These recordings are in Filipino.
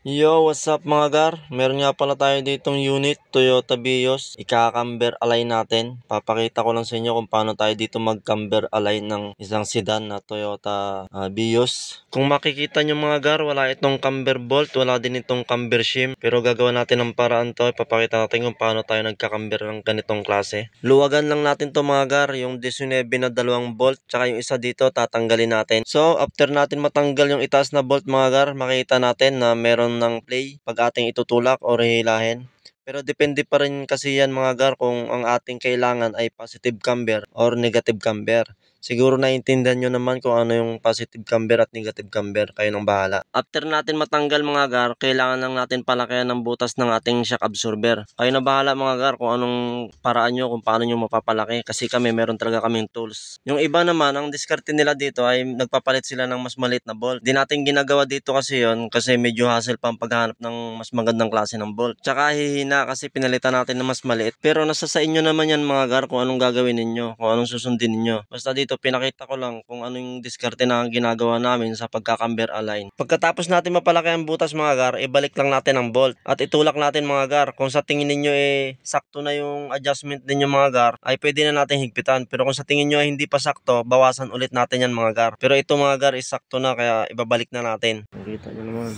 Yo, what's up mga gar? Meron nga pala tayo ditong unit, Toyota Vios. Ika-camber align natin. Papakita ko lang sa inyo kung paano tayo dito mag-camber align ng isang sedan na Toyota Vios. Kung makikita nyo mga gar, wala itong camber bolt, wala din itong camber shim. Pero gagawa natin ng paraan to. Papakita natin kung paano tayo nagka-camber ng ganitong klase. Luwagan lang natin to mga gar, yung 19 na dalawang bolt, tsaka yung isa dito tatanggalin natin. So, after natin matanggal yung itaas na bolt mga gar, makita natin na meron ng play pag ating itutulak o hilahin. Pero depende pa rin kasi yan mga gar kung ang ating kailangan ay positive camber or negative camber. Siguro naiintindihan nyo naman kung ano yung positive camber at negative camber. Kayo nang bahala. After natin matanggal mga gar, kailangan lang natin palakihan ng butas ng ating shock absorber. Kayo na bahala mga gar kung anong paraan nyo, kung paano nyo mapapalaki. Kasi kami meron talaga kaming tools. Yung iba naman, ang diskarte nila dito ay nagpapalit sila ng mas maliit na bolt. Di natin ginagawa dito kasi yon kasi medyo hassle pa ang paghahanap ng mas magandang klase ng bolt. Tsaka hihina kasi pinalitan natin ng mas maliit. Pero nasa sa inyo naman yan mga gar kung anong gagawin ninyo, kung anong susundin ninyo. Basta dito pinakita ko lang kung anong diskarte na ginagawa namin sa pagka-camber align. Pagkatapos natin mapalaki ang butas mga gar, ibalik lang natin ang bolt at itulak natin mga gar. Kung sa tingin ninyo sakto na yung adjustment ninyo mga gar, ay pwede na natin higpitan. Pero kung sa tingin nyo ay hindi pa sakto, bawasan ulit natin yan mga gar. Pero ito mga gar is sakto na kaya ibabalik na natin. Nakita nyo naman.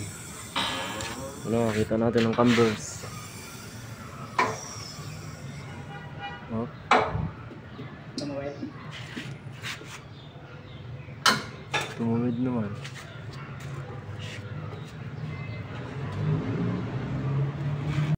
Kita natin ang cambers. Oh. Tumawid naman.